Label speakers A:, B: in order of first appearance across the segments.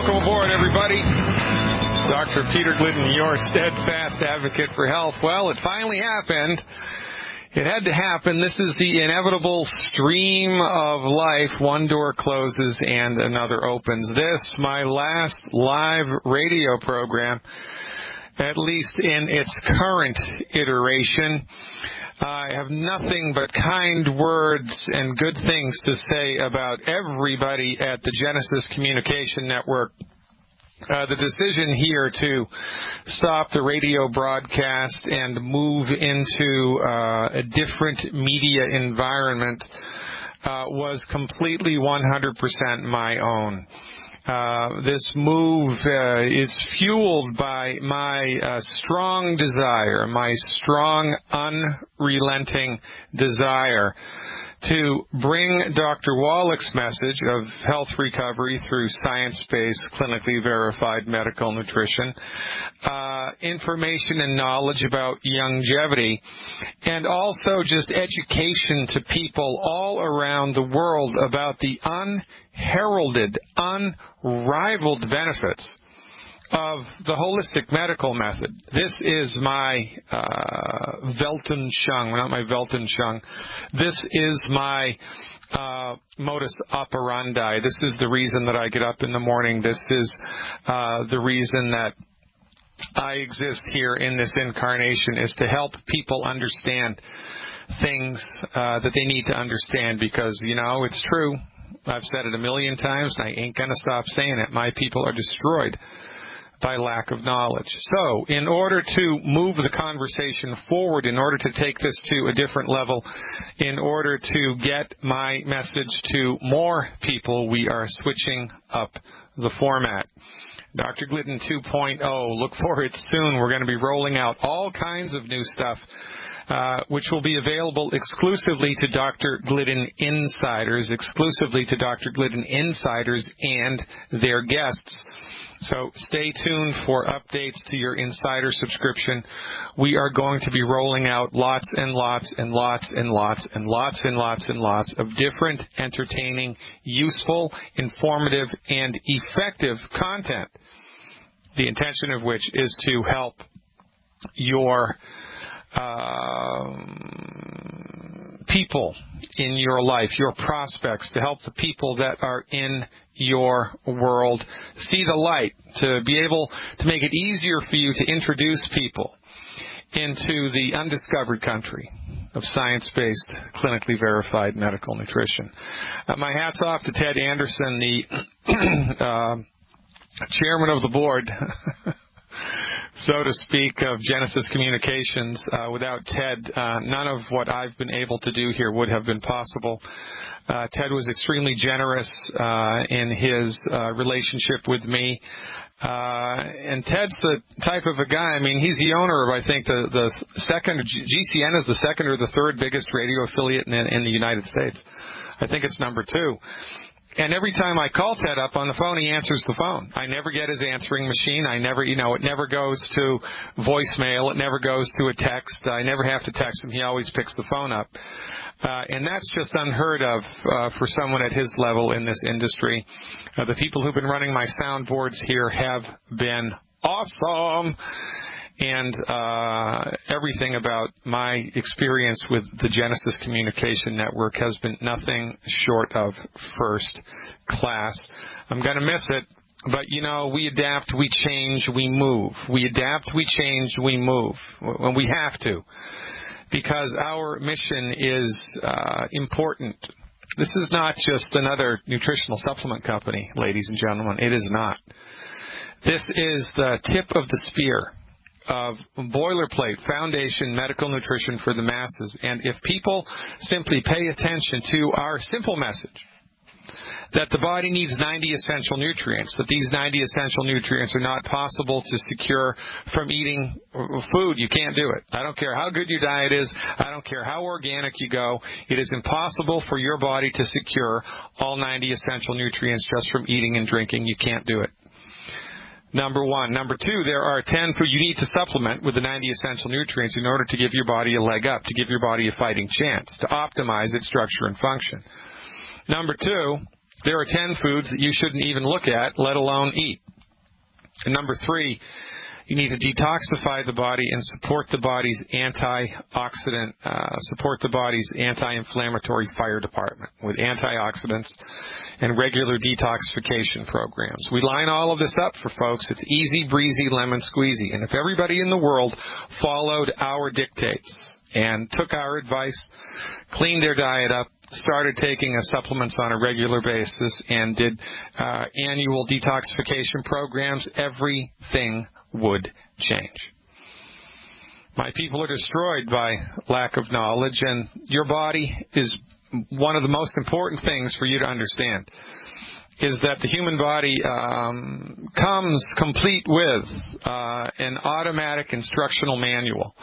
A: Welcome aboard, everybody. Dr. Peter Glidden, your steadfast advocate for health. Well, it finally happened. It had to happen. This is the inevitable stream of life. One door closes and another opens. This, my last live radio program, at least in its current iteration. I have nothing but kind words and good things to say about everybody at the Genesis Communication Network. The decision here to stop the radio broadcast and move into a different media environment was completely 100% my own. This move is fueled by my strong desire, my strong, unrelenting desire to bring Dr. Wallach's message of health recovery through science-based, clinically verified medical nutrition, information and knowledge about longevity, and also just education to people all around the world about the unheralded, unrivaled benefits of the holistic medical method. This is my Weltanschauung, not my Weltanschauung. This is my modus operandi. This is the reason that I get up in the morning. This is the reason that I exist here in this incarnation, is to help people understand things that they need to understand, because, you know, it's true. I've said it a million times, and I ain't going to stop saying it. My people are destroyed by lack of knowledge. So, in order to move the conversation forward, in order to take this to a different level, in order to get my message to more people, we are switching up the format. Dr. Glidden 2.0, look for it soon. We're going to be rolling out all kinds of new stuff, which will be available exclusively to Dr. Glidden Insiders, exclusively to Dr. Glidden Insiders and their guests. So stay tuned for updates to your insider subscription. We are going to be rolling out lots and lots and lots and lots and lots and lots and lots of different, entertaining, useful, informative, and effective content. The intention of which is to help your people in your life, your prospects, to help the people that are in your world see the light, to be able to make it easier for you to introduce people into the undiscovered country of science-based, clinically verified medical nutrition. My hat's off to Ted Anderson, the chairman of the board, so to speak, of Genesis Communications. Without Ted, none of what I've been able to do here would have been possible. Ted was extremely generous in his relationship with me. And Ted's the type of a guy, I mean, he's the owner of, I think, the second, GCN is the second or the third biggest radio affiliate in the United States. I think it's number 2. And every time I call Ted up on the phone, he answers the phone. I never get his answering machine. I never, it never goes to voicemail. It never goes to a text. I never have to text him. He always picks the phone up. And that's just unheard of for someone at his level in this industry. The people who've been running my soundboards here have been awesome. And everything about my experience with the Genesis Communication Network has been nothing short of first class. I'm going to miss it, but, we adapt, we change, we move. We adapt, we change, we move. When we have to, because our mission is important. This is not just another nutritional supplement company, ladies and gentlemen. It is not. This is the tip of the spear of boilerplate foundation medical nutrition for the masses. And if people simply pay attention to our simple message that the body needs 90 essential nutrients, that these 90 essential nutrients are not possible to secure from eating food, you can't do it. I don't care how good your diet is. I don't care how organic you go. It is impossible for your body to secure all 90 essential nutrients just from eating and drinking. You can't do it. Number 1. Number 2, there are 10 food you need to supplement with the 90 essential nutrients in order to give your body a leg up, to give your body a fighting chance, to optimize its structure and function. Number 2, there are 10 foods that you shouldn't even look at, let alone eat. And number 3, you need to detoxify the body and support the body's antioxidant, support the body's anti-inflammatory fire department with antioxidants and regular detoxification programs. We line all of this up for folks. It's easy breezy, lemon squeezy. And if everybody in the world followed our dictates and took our advice, cleaned their diet up, started taking supplements on a regular basis, and did annual detoxification programs, everything would change. My people are destroyed by lack of knowledge, and your body is one of the most important things for you to understand, is that the human body comes complete with an automatic instructional manual.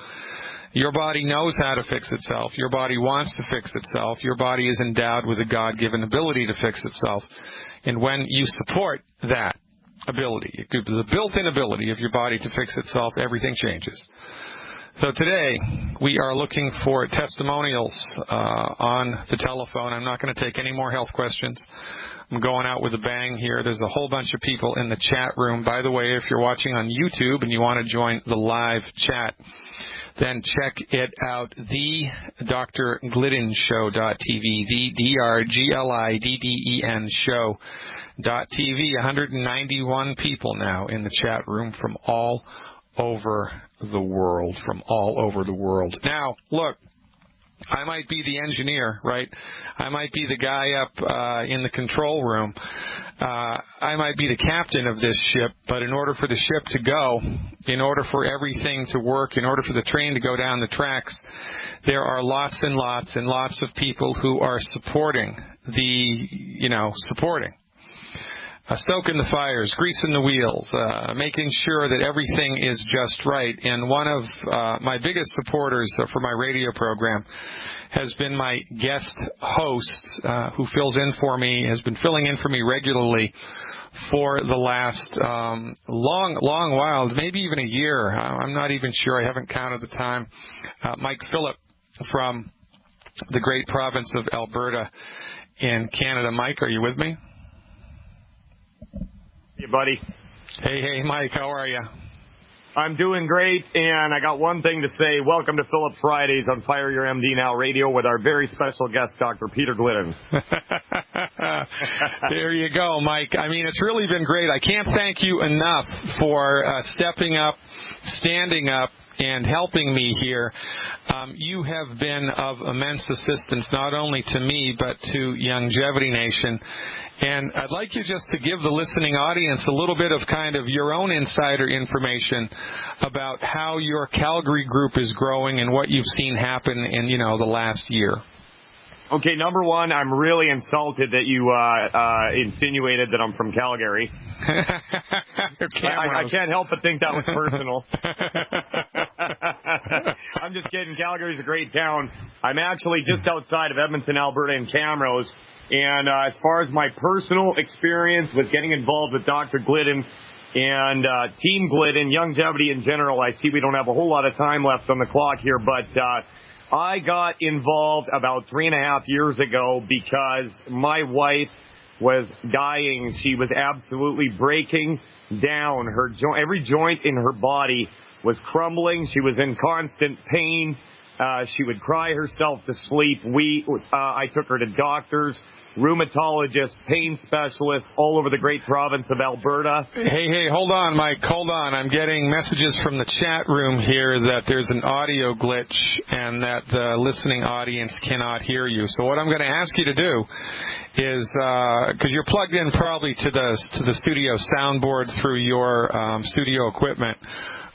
A: Your body knows how to fix itself. Your body wants to fix itself. Your body is endowed with a God-given ability to fix itself. And when you support that ability, the built-in ability of your body to fix itself, everything changes. So today, we are looking for testimonials on the telephone. I'm not going to take any more health questions. I'm going out with a bang here. There's a whole bunch of people in the chat room. By the way, if you're watching on YouTube and you want to join the live chat, then check it out, the drgliddenshow.tv, the DRGLIDDEN show.tv. 191 people now in the chat room from all over the world, Now, look, I might be the engineer, right? I might be the guy up in the control room. I might be the captain of this ship, but in order for the ship to go, in order for everything to work, in order for the train to go down the tracks, there are lots and lots and lots of people who are supporting stoking the fires, greasing the wheels, making sure that everything is just right. And one of my biggest supporters for my radio program has been my guest host, who has been filling in for me regularly for the last long while, maybe even a year. I'm not even sure. I haven't counted the time. Mike Phillip from the great province of Alberta in Canada. Mike, are you with me?
B: Hey, buddy.
A: Hey, Mike, how are you?
B: I'm doing great, and I got one thing to say. Welcome to Philip Fridays on Fire Your MD Now Radio with our very special guest, Dr. Peter Glidden.
A: There you go, Mike. I mean, it's really been great. I can't thank you enough for stepping up, standing up, and helping me here. You have been of immense assistance not only to me but to Youngevity Nation. And I'd like you just to give the listening audience a little bit of kind of your own insider information about how your Calgary group is growing and what you've seen happen in, the last year.
B: Okay, number one, I'm really insulted that you insinuated that I'm from Calgary. I can't help but think that was personal. I'm just kidding. Calgary's a great town. I'm actually just outside of Edmonton, Alberta in Camrose. And as far as my personal experience with getting involved with Dr. Glidden and Team Glidden, Youngevity in general, I see we don't have a whole lot of time left on the clock here, but I got involved about 3.5 years ago because my wife was dying. She was absolutely breaking down. Every joint in her body was crumbling. She was in constant pain. She would cry herself to sleep. I took her to doctors, rheumatologists, pain specialists all over the great province of Alberta.
A: Hey, hold on, Mike. Hold on. I'm getting messages from the chat room here that there's an audio glitch and that the listening audience cannot hear you. So what I'm going to ask you to do is, because you're plugged in probably to the studio soundboard through your studio equipment,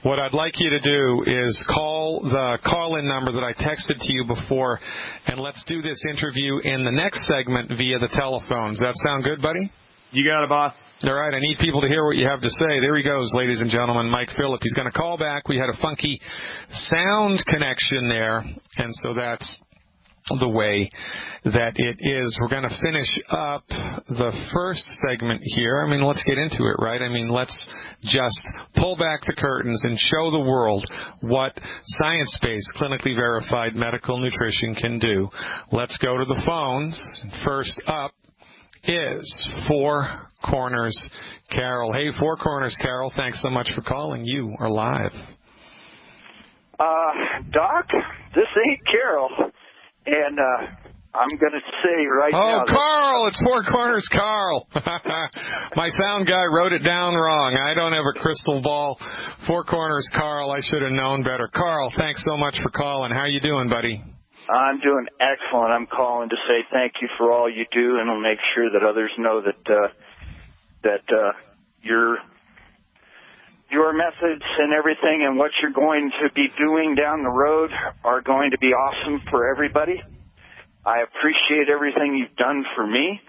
A: what I'd like you to do is call the call-in number that I texted to you before, and let's do this interview in the next segment via the telephones. Does that sound good, buddy?
B: You got it, boss.
A: All right, I need people to hear what you have to say. There he goes, ladies and gentlemen, Mike Phillip. He's going to call back. We had a funky sound connection there, and so that's the way that it is. We're going to finish up the first segment here. I mean, let's get into it, right? I mean, let's just pull back the curtains and show the world what science-based, clinically verified medical nutrition can do. Let's go to the phones. First up is Four Corners Carol. Hey, Four Corners Carol, thanks so much for calling. You are live.
C: Doc, this ain't Carol, and I'm going to say right now.
A: Oh, Carl, it's Four Corners Carl. My sound guy wrote it down wrong. I don't have a crystal ball. Four Corners Carl, I should have known better. Carl, thanks so much for calling. How you doing, buddy?
C: I'm doing excellent. I'm calling to say thank you for all you do, and I'll make sure that others know that your methods and everything and what you're going to be doing down the road are going to be awesome for everybody. I appreciate everything you've done for me.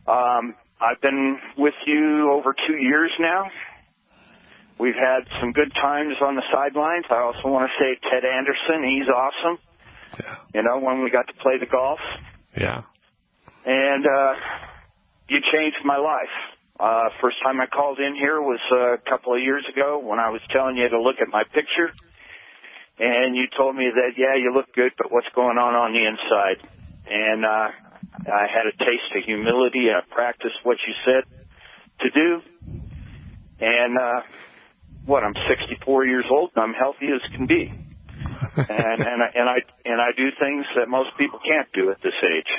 C: I've been with you over 2 years now. We've had some good times on the sidelines. I also want to say Ted Anderson, he's awesome.
A: Yeah.
C: You know, when we got to play the golf.
A: Yeah.
C: And you changed my life. First time I called in here was a couple of years ago when I was telling you to look at my picture. And you told me that, yeah, you look good, but what's going on the inside? And I had a taste of humility. I practiced what you said to do. And I'm 64 years old, and I'm healthy as can be. and I do things that most people can't do at this age.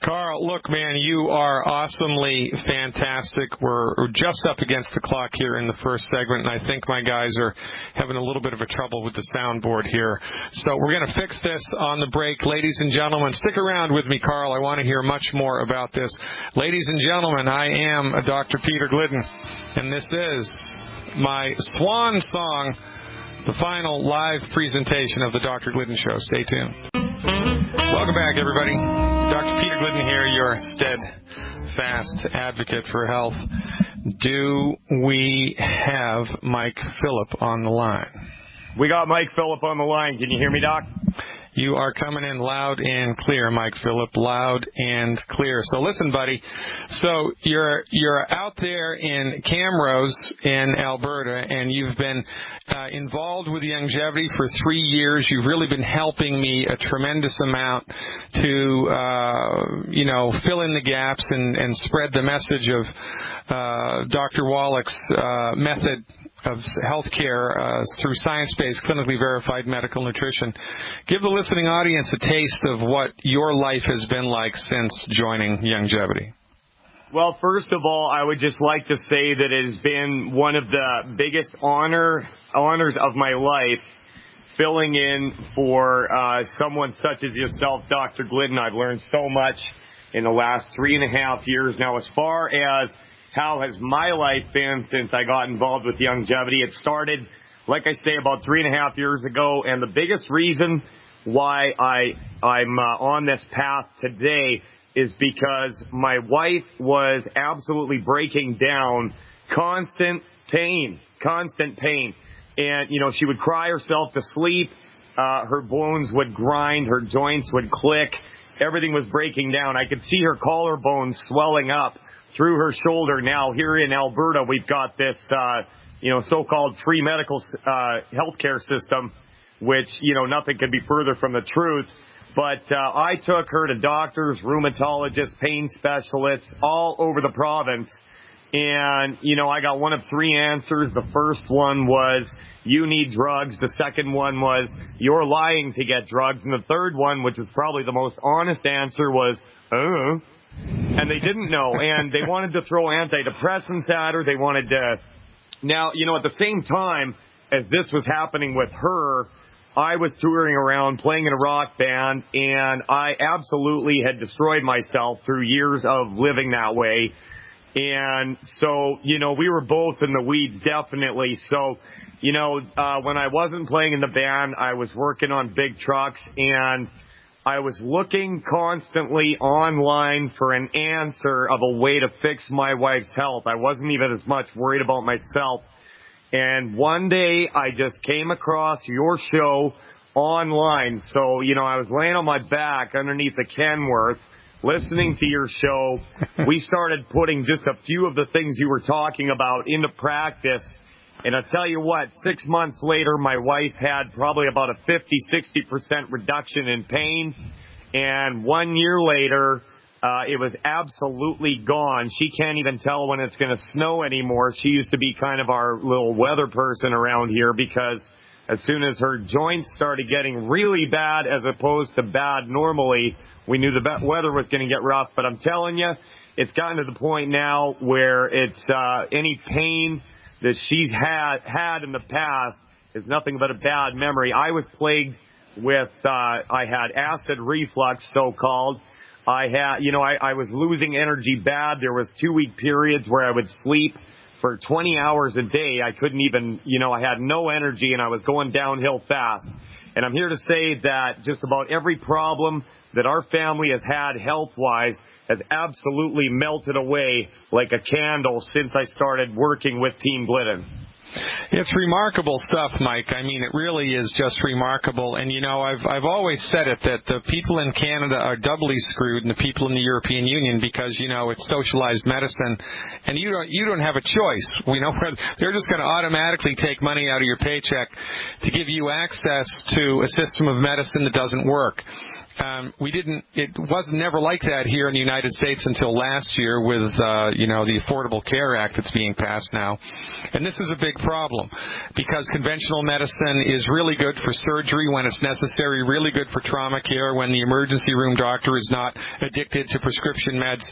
A: Carl, look, man, you are awesomely fantastic. We're just up against the clock here in the first segment, and I think my guys are having a little bit of a trouble with the soundboard here. So we're going to fix this on the break. Ladies and gentlemen, stick around with me, Carl. I want to hear much more about this. Ladies and gentlemen, I am Dr. Peter Glidden, and this is my swan song, the final live presentation of the Dr. Glidden Show. Stay tuned. Welcome back, everybody. Dr. Peter Glidden here, your steadfast advocate for health. Do we have Mike Phillip on the line?
B: We got Mike Phillip on the line. Can you hear me, Doc?
A: You are coming in loud and clear, Mike Phillip, loud and clear. So listen, buddy. So you're out there in Camrose in Alberta, and you've been involved with Longevity for 3 years. You've really been helping me a tremendous amount to, fill in the gaps and spread the message of Dr. Wallach's method of healthcare through science-based, clinically verified medical nutrition. Give the listening audience a taste of what your life has been like since joining Longevity.
B: Well, first of all, I would just like to say that it has been one of the biggest honors of my life, filling in for someone such as yourself, Dr. Glidden. I've learned so much in the last 3.5 years. Now, as far as how has my life been since I got involved with Longevity? It started, like I say, about 3.5 years ago, and the biggest reason why I'm on this path today is because my wife was absolutely breaking down, constant pain. And, she would cry herself to sleep, her bones would grind, her joints would click, everything was breaking down. I could see her collarbones swelling up through her shoulder. Now, here in Alberta, we've got this, so-called free medical healthcare system, which, nothing could be further from the truth. But I took her to doctors, rheumatologists, pain specialists all over the province. And, I got one of 3 answers. The first one was, you need drugs. The second one was, you're lying to get drugs. And the third one, which was probably the most honest answer, was, and they didn't know, and they wanted to throw antidepressants at her. They wanted to. Now, at the same time as this was happening with her, I was touring around playing in a rock band, and I absolutely had destroyed myself through years of living that way. And so, we were both in the weeds, definitely. So, when I wasn't playing in the band, I was working on big trucks, and I was looking constantly online for an answer of a way to fix my wife's health. I wasn't even as much worried about myself. And one day I just came across your show online. So, I was laying on my back underneath the Kenworth, listening to your show. We started putting just a few of the things you were talking about into practice. And I'll tell you what, 6 months later, my wife had probably about a 50-60% reduction in pain. And 1 year later, It was absolutely gone. She can't even tell when it's going to snow anymore. She used to be kind of our little weather person around here because as soon as her joints started getting really bad as opposed to bad normally, we knew the weather was going to get rough. But I'm telling you, it's gotten to the point now where it's any pain that she's had in the past is nothing but a bad memory. I was plagued with, I had acid reflux, so-called. I was losing energy bad. There was 2-week periods where I would sleep for 20 hours a day. I couldn't even, I had no energy and I was going downhill fast. And I'm here to say that just about every problem that our family has had health-wise has absolutely melted away like a candle since I started working with Team Glidden.
A: It's remarkable stuff, Mike. I mean, it really is just remarkable. And, I've always said it, that the people in Canada are doubly screwed than the people in the European Union because, it's socialized medicine. And you don't have a choice. They're just going to automatically take money out of your paycheck to give you access to a system of medicine that doesn't work. It was never like that here in the United States until last year with, the Affordable Care Act that's being passed now. And this is a big problem because conventional medicine is really good for surgery when it's necessary, really good for trauma care when the emergency room doctor is not addicted to prescription meds,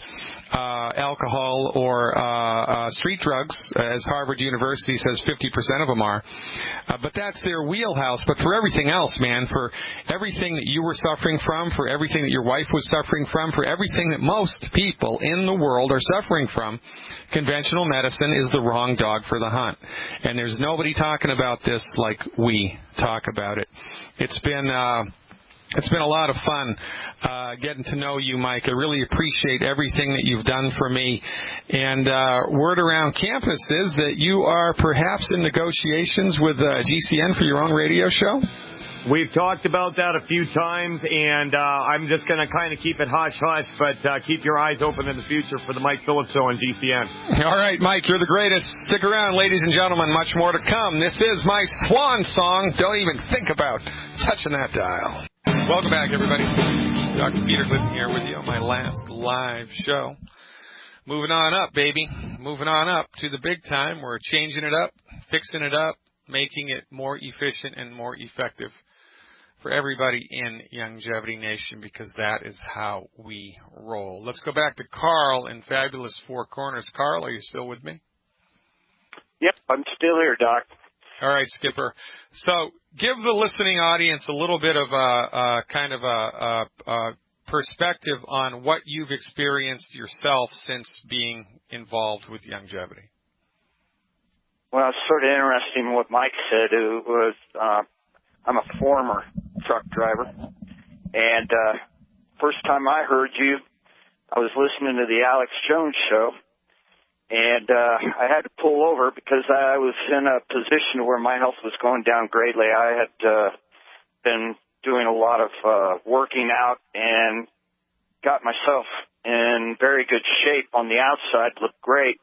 A: alcohol, or street drugs, as Harvard University says 50% of them are. But that's their wheelhouse. But for everything else, man, for everything that you were suffering from, for everything that your wife was suffering from, for everything that most people in the world are suffering from, conventional medicine is the wrong dog for the hunt. And there's nobody talking about this like we talk about it. It's been a lot of fun getting to know you, Mike. I really appreciate everything that you've done for me. And word around campus is that you are perhaps in negotiations with GCN for your own radio show?
B: We've talked about that a few times, and I'm just going to kind of keep it hush-hush, but keep your eyes open in the future for the Mike Phillips Show on GCN.
A: All right, Mike, you're the greatest. Stick around, ladies and gentlemen. Much more to come. This is my swan song. Don't even think about touching that dial. Welcome back, everybody. Dr. Peter Glidden here with you on my last live show. Moving on up, baby. Moving on up to the big time. We're changing it up, fixing it up, making it more efficient and more effective for everybody in Longevity Nation, because that is how we roll. Let's go back to Carl in fabulous Four Corners. Carl, are you still with me?
C: Yep, I'm still here, Doc.
A: All right, Skipper. So give the listening audience a little bit of a perspective on what you've experienced yourself since being involved with longevity.
C: Well, it's sort of interesting what Mike said. It was, I'm a former truck driver, and first time I heard you, I was listening to the Alex Jones show, and I had to pull over because I was in a position where my health was going down greatly. I had been doing a lot of working out and got myself in very good shape on the outside, looked great,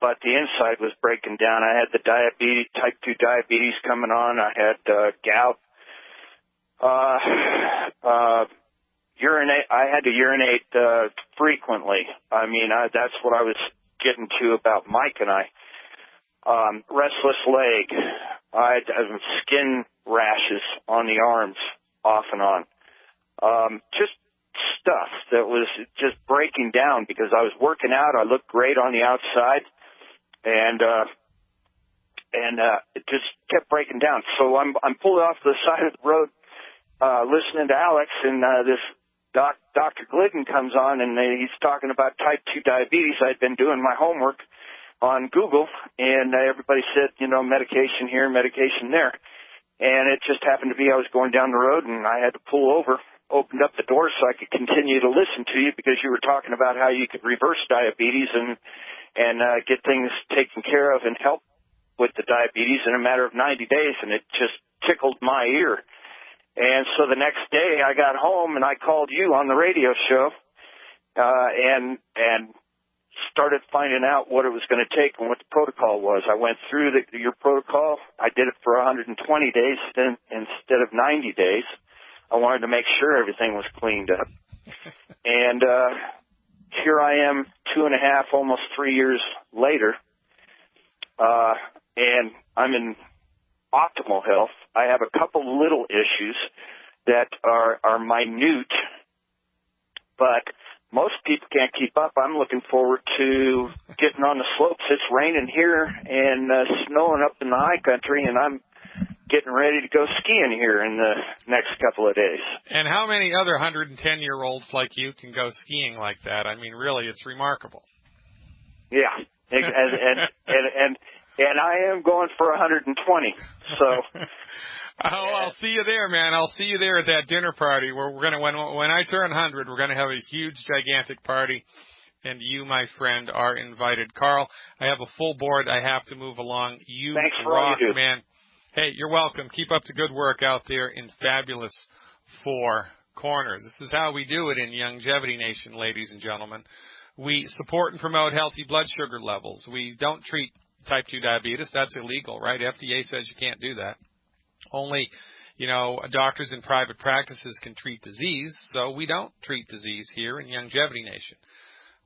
C: but the inside was breaking down. I had the diabetes, type 2 diabetes coming on. I had gout. I had to urinate frequently. I mean, that's what I was getting to about Mike and I. Restless leg. I had skin rashes on the arms off and on. Just stuff that was just breaking down because I was working out. I looked great on the outside, and it just kept breaking down. So I'm pulled off the side of the road, listening to Alex, and this Dr. Glidden comes on, and he's talking about type 2 diabetes. I'd been doing my homework on Google, and everybody said, medication here, medication there. And it just happened to be I was going down the road, and I had to pull over, opened up the door so I could continue to listen to you because you were talking about how you could reverse diabetes and get things taken care of and help with the diabetes in a matter of 90 days, and it just tickled my ear. And so the next day I got home and I called you on the radio show and started finding out what it was going to take and what the protocol was. I went through your protocol. I did it for 120 days instead of 90 days. I wanted to make sure everything was cleaned up. And here I am 2.5, almost 3 years later, and I'm in optimal health. I have a couple little issues that are minute, but most people can't keep up. I'm looking forward to getting on the slopes. It's raining here and snowing up in the high country, and I'm getting ready to go skiing here in the next couple of days.
A: And how many other 110-year-olds like you can go skiing like that? I mean, really, it's remarkable.
C: Yeah, and I am going for 120. So.
A: Oh, I'll see you there, man. I'll see you there at that dinner party where we're gonna when I turn 100, we're gonna have a huge, gigantic party, and you, my friend, are invited. Carl, I have a full board. I have to move along. You
C: Thanks for
A: rock,
C: all you do.
A: man. Hey, you're welcome. Keep up the good work out there in fabulous Four Corners. This is how we do it in Longevity Nation, ladies and gentlemen. We support and promote healthy blood sugar levels. We don't treat type 2 diabetes. That's illegal, right? FDA says you can't do that. Only, doctors in private practices can treat disease, so we don't treat disease here in Longevity Nation.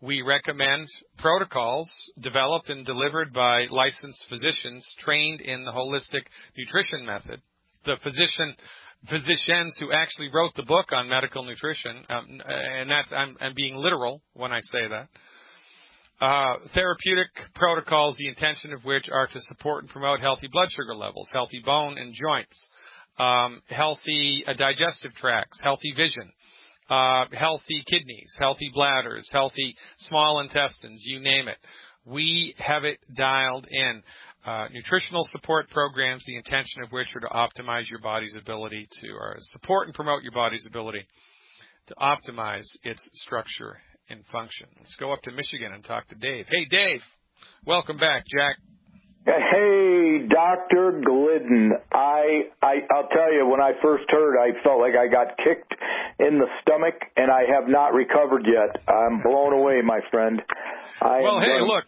A: We recommend protocols developed and delivered by licensed physicians trained in the holistic nutrition method. The physicians who actually wrote the book on medical nutrition, and that's I'm being literal when I say that. Therapeutic protocols, the intention of which are to support and promote healthy blood sugar levels, healthy bone and joints, healthy digestive tracts, healthy vision, healthy kidneys, healthy bladders, healthy small intestines, you name it. We have it dialed in. Nutritional support programs, the intention of which are to optimize your body's ability to, or support and promote your body's ability to optimize its structure and function. Let's go up to Michigan and talk to Dave. Hey, Dave. Welcome back, Jack.
D: Hey, Dr. Glidden. I'll tell you, when I first heard, I felt like I got kicked in the stomach, and I have not recovered yet. I'm blown away, my friend.
A: Well, hey, look,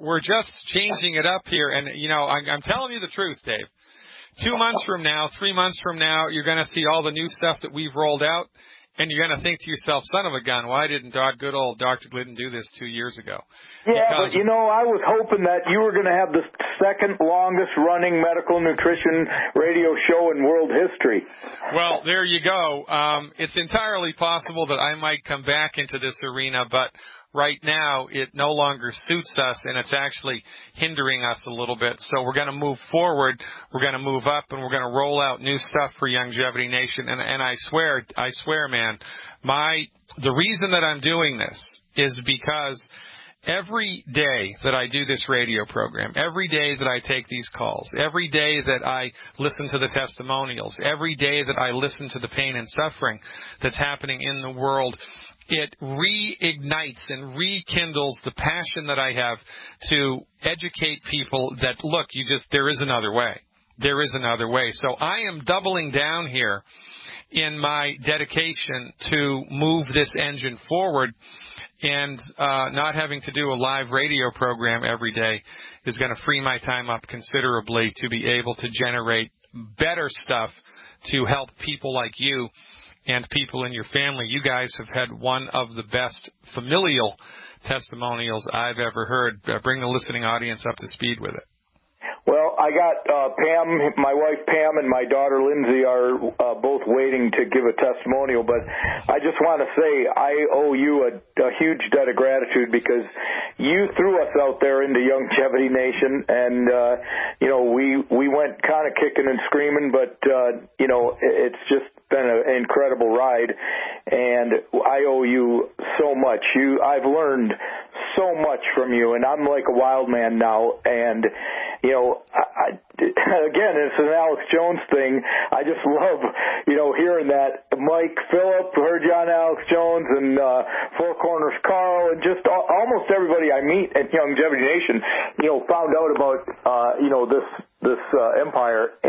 A: we're just changing it up here, and I'm telling you the truth, Dave. 2 months from now, 3 months from now, you're going to see all the new stuff that we've rolled out. And you're going to think to yourself, son of a gun, why didn't good old Dr. Glidden do this 2 years ago?
D: Yeah, because, but I was hoping that you were going to have the second longest running medical nutrition radio show in world history.
A: Well, there you go. It's entirely possible that I might come back into this arena, but right now it no longer suits us, and it's actually hindering us a little bit. So we're going to move forward, we're going to move up, and we're going to roll out new stuff for Longevity Nation. And I swear, man, the reason that I'm doing this is because every day that I do this radio program, every day that I take these calls, every day that I listen to the testimonials, every day that I listen to the pain and suffering that's happening in the world, it reignites and rekindles the passion that I have to educate people that, look, there is another way. There is another way. So I am doubling down here in my dedication to move this engine forward, and not having to do a live radio program every day is going to free my time up considerably to be able to generate better stuff to help people like you and people in your family. You guys have had one of the best familial testimonials I've ever heard. Bring the listening audience up to speed with it.
D: Well, I got Pam, my wife Pam, and my daughter Lindsay are both waiting to give a testimonial, but I just want to say I owe you a huge debt of gratitude, because you threw us out there into Longevity Nation, and we went kind of kicking and screaming, but it's just been an incredible ride, and I owe you so much. I've learned so much from you, and I'm like a wild man now, and again, it's an Alex Jones thing. I just love, hearing that. Mike Phillip, heard you on Alex Jones, and Four Corners Carl, and just almost everybody I meet at Longevity Nation, found out about, this empire,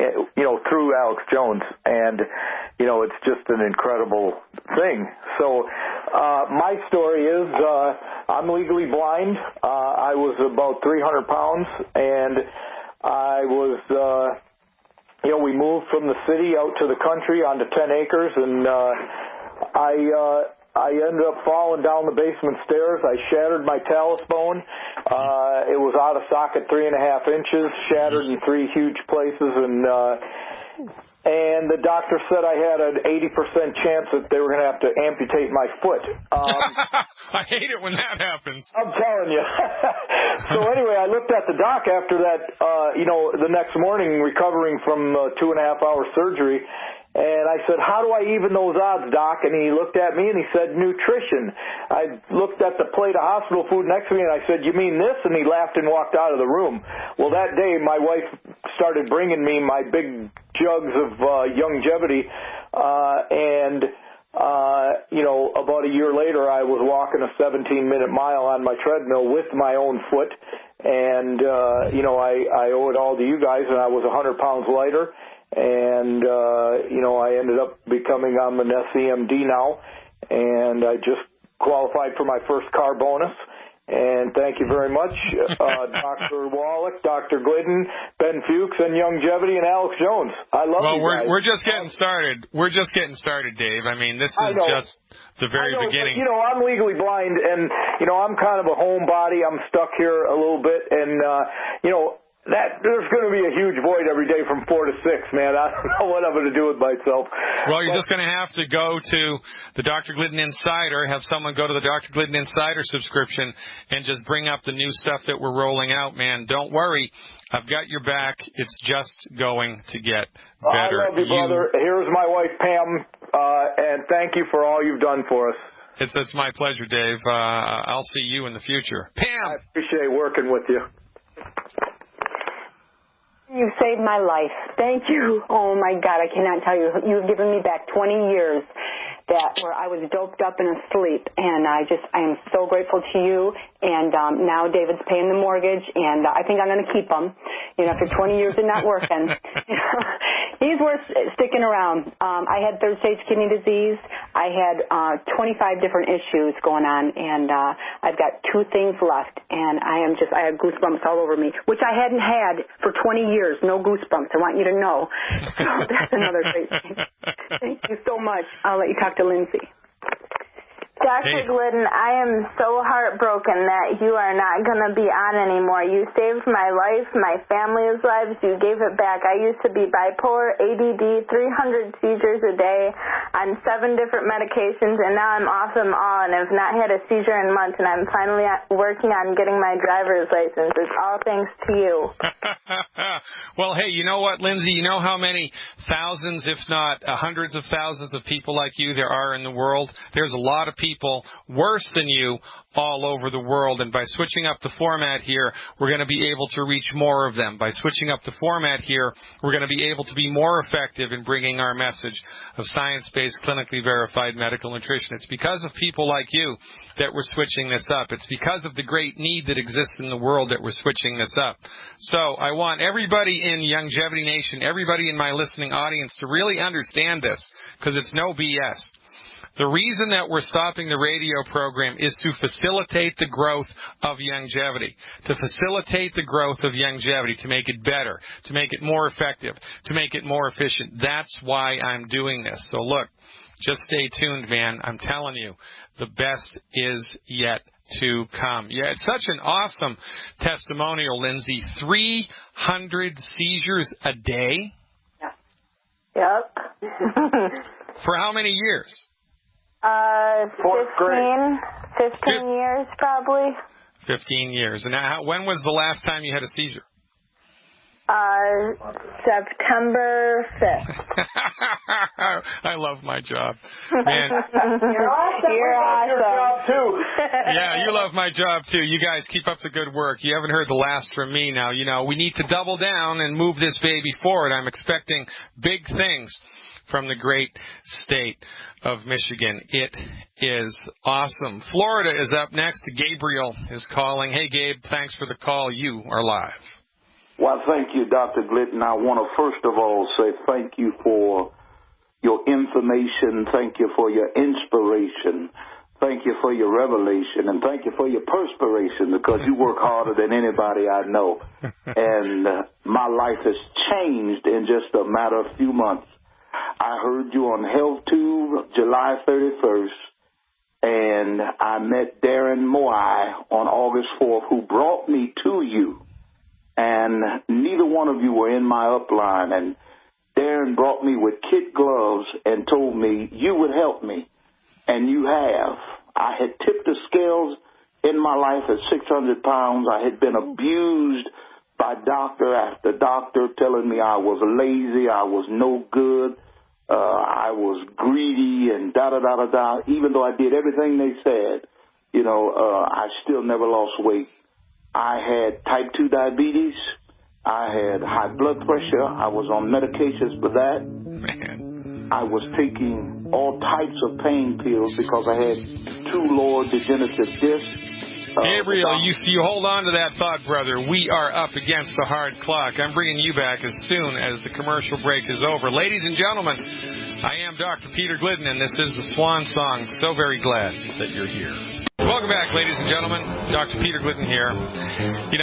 D: through Alex Jones, and, it's just an incredible thing. So, my story is, I'm legally blind. I was about 300 pounds, and I was, we moved from the city out to the country onto 10 acres, and I ended up falling down the basement stairs. I shattered my talus bone. It was out of socket 3.5 inches, shattered in 3 huge places, and the doctor said I had an 80% chance that they were going to have to amputate my foot.
A: I hate it when that happens.
D: I'm telling you. So anyway, I looked at the doc after that, the next morning, recovering from 2.5-hour surgery, and I said, how do I even those odds, Doc? And he looked at me and he said, nutrition. I looked at the plate of hospital food next to me and I said, you mean this? And he laughed and walked out of the room. Well, that day my wife started bringing me my big jugs of Youngevity, about a year later I was walking a 17-minute mile on my treadmill with my own foot, and I owe it all to you guys, and I was 100 pounds lighter. And, I ended up I'm an SEMD now, and I just qualified for my first car bonus. And thank you very much, Dr. Wallach, Dr. Glidden, Ben Fuchs, and Youngevity, and Alex Jones. I love you guys.
A: We're just getting started. We're just getting started, Dave. I mean, this is just the very beginning.
D: But, I'm legally blind, and, I'm kind of a homebody. I'm stuck here a little bit, and, there's going to be a huge void every day from 4 to 6, man. I don't know what I'm going to do with myself.
A: Well, you're just going to have to go to the Dr. Glidden Insider, have someone go to the Dr. Glidden Insider subscription, and just bring up the new stuff that we're rolling out, man. Don't worry. I've got your back. It's just going to get better.
D: I love you, brother. Here's my wife, Pam, and thank you for all you've done for us.
A: It's my pleasure, Dave. I'll see you in the future. Pam!
D: I appreciate working with you.
E: You saved my life. Thank you. Oh, my God, I cannot tell you. You've given me back 20 years where I was doped up and asleep, and I am so grateful to you. And now David's paying the mortgage, and I think I'm going to keep him. After 20 years of not working, he's worth sticking around. I had third-stage kidney disease. I had 25 different issues going on, and I've got 2 things left, and I have goosebumps all over me, which I hadn't had for 20 years. No goosebumps. I want you to know. So that's another great thing. Thank you so much. I'll let you talk to Lindsay.
F: Dr. Glidden, I am so heartbroken that you are not going to be on anymore. You saved my life, my family's lives. You gave it back. I used to be bipolar, ADD, 300 seizures a day on 7 different medications, and now I'm off them all and have not had a seizure in months, and I'm finally working on getting my driver's license. It's all thanks to you.
A: Well, hey, you know what, Lindsay? You know how many thousands, if not hundreds of thousands of people like you there are in the world? There's a lot of people worse than you all over the world, and by switching up the format here, we're going to be able to reach more of them. By switching up the format here, we're going to be able to be more effective in bringing our message of science-based, clinically verified medical nutrition. It's because of people like you that we're switching this up. It's because of the great need that exists in the world that we're switching this up. So I want everybody in Youngevity Nation, everybody in my listening audience to really understand this, because it's no BS. The reason that we're stopping the radio program is to facilitate the growth of Youngevity, to facilitate the growth of Youngevity, to make it better, to make it more effective, to make it more efficient. That's why I'm doing this. So look, just stay tuned, man. I'm telling you, the best is yet to come. Yeah, it's such an awesome testimonial, Lindsay. 300 seizures a day?
F: Yep.
A: For how many years?
F: 15 years probably.
A: 15 years. And now, when was the last time you had a seizure?
F: September 5th.
A: I love my job. Man.
F: You're awesome. You're awesome.
D: Your job too.
A: Yeah, you love my job too. You guys keep up the good work. You haven't heard the last from me now. We need to double down and move this baby forward. I'm expecting big things from the great state of Michigan. It is awesome. Florida is up next. Gabriel is calling. Hey, Gabe, thanks for the call. You are live.
G: Well, thank you, Dr. Glidden. I want to first of all say thank you for your information. Thank you for your inspiration. Thank you for your revelation. And thank you for your perspiration, because you work harder than anybody I know. And my life has changed in just a matter of few months. I heard you on HealthTube July 31st, and I met Darren Moy on August 4th, who brought me to you. And neither one of you were in my upline. And Darren brought me with kid gloves and told me you would help me. And you have. I had tipped the scales in my life at 600 pounds. I had been abused by doctor after doctor telling me I was lazy, I was no good, I was greedy, and da-da-da-da-da. Even though I did everything they said, I still never lost weight. I had type 2 diabetes. I had high blood pressure. I was on medications for that. I was taking all types of pain pills because I had 2 lower degenerative discs.
A: Gabriel, you hold on to that thought, brother. We are up against the hard clock. I'm bringing you back as soon as the commercial break is over. Ladies and gentlemen, I am Dr. Peter Glidden, and this is the Swan Song. So very glad that you're here. Welcome back, ladies and gentlemen. Dr. Peter Glidden here.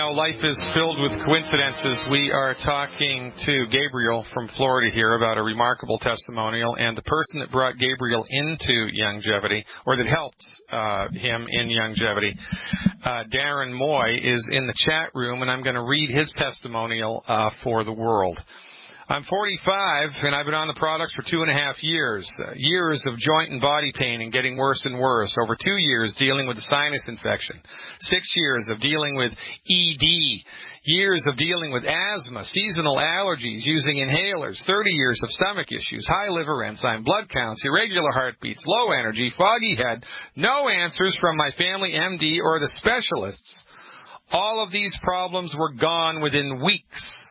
A: Life is filled with coincidences. We are talking to Gabriel from Florida here about a remarkable testimonial, and the person that brought Gabriel into longevity, or that helped him in longevity, Darren Moy, is in the chat room, and I'm going to read his testimonial for the world. I'm 45, and I've been on the products for 2.5 years. Years of joint and body pain and getting worse and worse. Over 2 years dealing with a sinus infection. 6 years of dealing with ED. Years of dealing with asthma, seasonal allergies, using inhalers. 30 years of stomach issues, high liver enzyme, blood counts, irregular heartbeats, low energy, foggy head. No answers from my family MD or the specialists. All of these problems were gone within weeks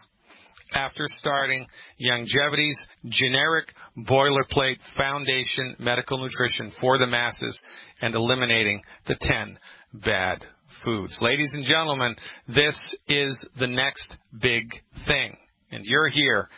A: after starting Longevity's generic boilerplate foundation medical nutrition for the masses and eliminating the 10 bad foods. Ladies and gentlemen, this is the next big thing. And you're here.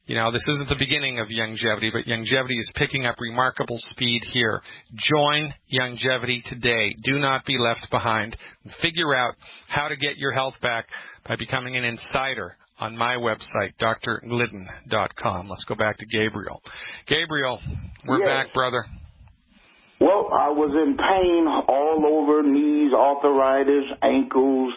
A: This isn't the beginning of longevity, but longevity is picking up remarkable speed here. Join longevity today. Do not be left behind. Figure out how to get your health back by becoming an insider on my website, drglidden.com. Let's go back to Gabriel. Gabriel, we're back, brother.
G: Well, I was in pain all over, knees, arthritis, ankles.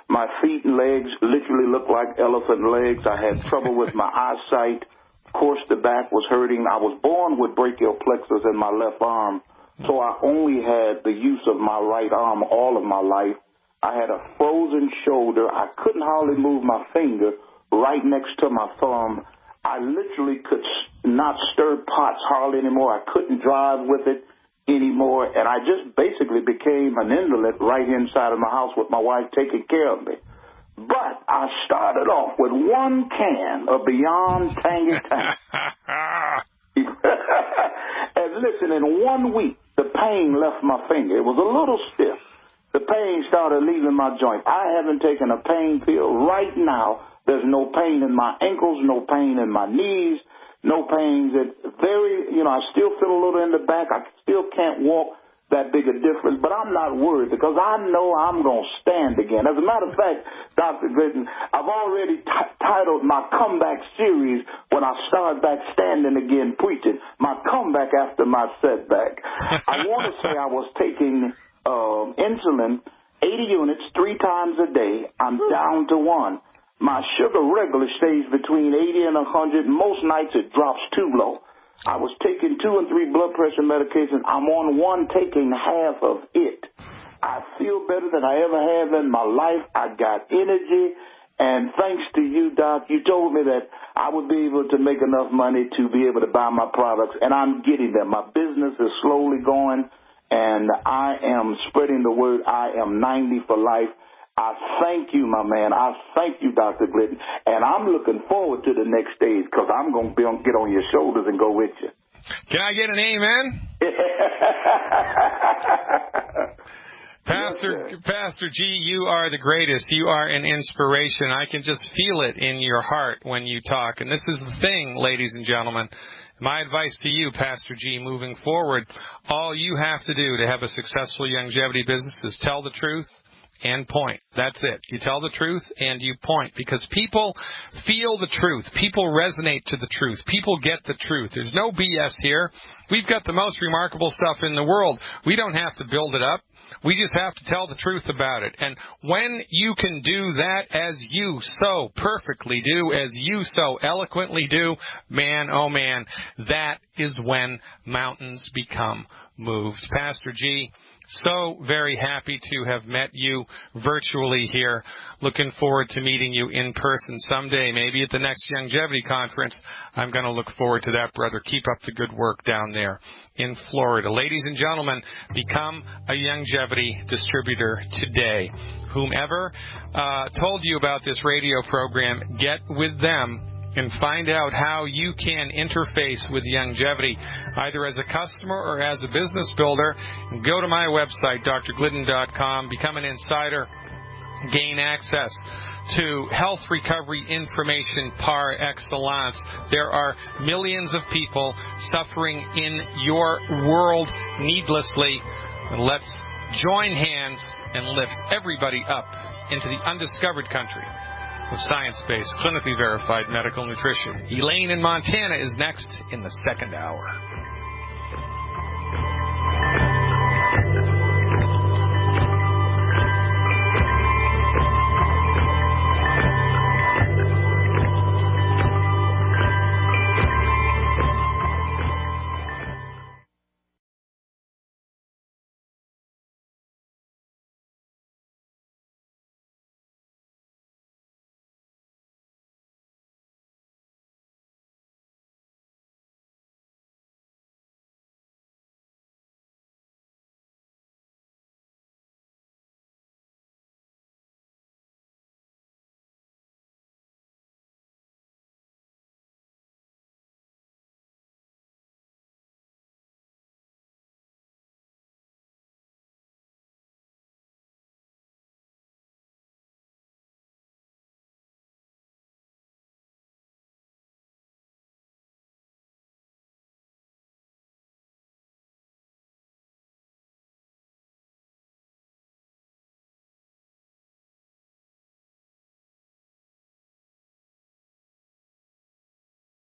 G: My feet and legs literally looked like elephant legs. I had trouble with my eyesight. Of course, the back was hurting. I was born with brachial plexus in my left arm, so I only had the use of my right arm all of my life. I had a frozen shoulder. I couldn't hardly move my finger right next to my thumb. I literally could not stir pots hardly anymore. I couldn't drive with it anymore, and I just basically became an invalid right inside of my house with my wife taking care of me. But I started off with 1 can of Beyond Tangy Tank. And listen, in 1 week, the pain left my finger. It was a little stiff. The pain started leaving my joint. I haven't taken a pain pill right now. There's no pain in my ankles, no pain in my knees, no pains. I still feel a little in the back. I still can't walk that big a difference, but I'm not worried because I know I'm going to stand again. As a matter of fact, Dr. Glidden, I've already titled my comeback series when I start back standing again preaching, my comeback after my setback. I want to say I was taking insulin, 80 units 3 times a day. I'm down to 1. My sugar regularly stays between 80 and 100. Most nights it drops too low. I was taking 2 and 3 blood pressure medications. I'm on 1 taking half of it. I feel better than I ever have in my life. I got energy. And thanks to you, Doc, you told me that I would be able to make enough money to be able to buy my products, and I'm getting them. My business is slowly going, and I am spreading the word. I am 90 for life. I thank you, my man. I thank you, Dr. Glidden. And I'm looking forward to the next stage because I'm going to get on your shoulders and go with you.
A: Can I get an amen? Pastor G, you are the greatest. You are an inspiration. I can just feel it in your heart when you talk. And this is the thing, ladies and gentlemen. My advice to you, Pastor G, moving forward, all you have to do to have a successful longevity business is tell the truth and point. That's it. You tell the truth and you point, because people feel the truth. People resonate to the truth. People get the truth. There's no BS here. We've got the most remarkable stuff in the world. We don't have to build it up. We just have to tell the truth about it. And when you can do that as you so perfectly do, as you so eloquently do, man, oh man, that is when mountains become moved. Pastor G, so very happy to have met you virtually here. Looking forward to meeting you in person someday, maybe at the next Longevity Conference. I'm going to look forward to that, brother. Keep up the good work down there in Florida. Ladies and gentlemen, become a Longevity distributor today. Whomever told you about this radio program, get with them and find out how you can interface with Longevity, either as a customer or as a business builder. Go to my website, drglidden.com, become an insider, gain access to health recovery information par excellence. There are millions of people suffering in your world needlessly. Let's join hands and lift everybody up into the undiscovered country of science-based, clinically verified medical nutrition. Elaine in Montana is next in the second hour.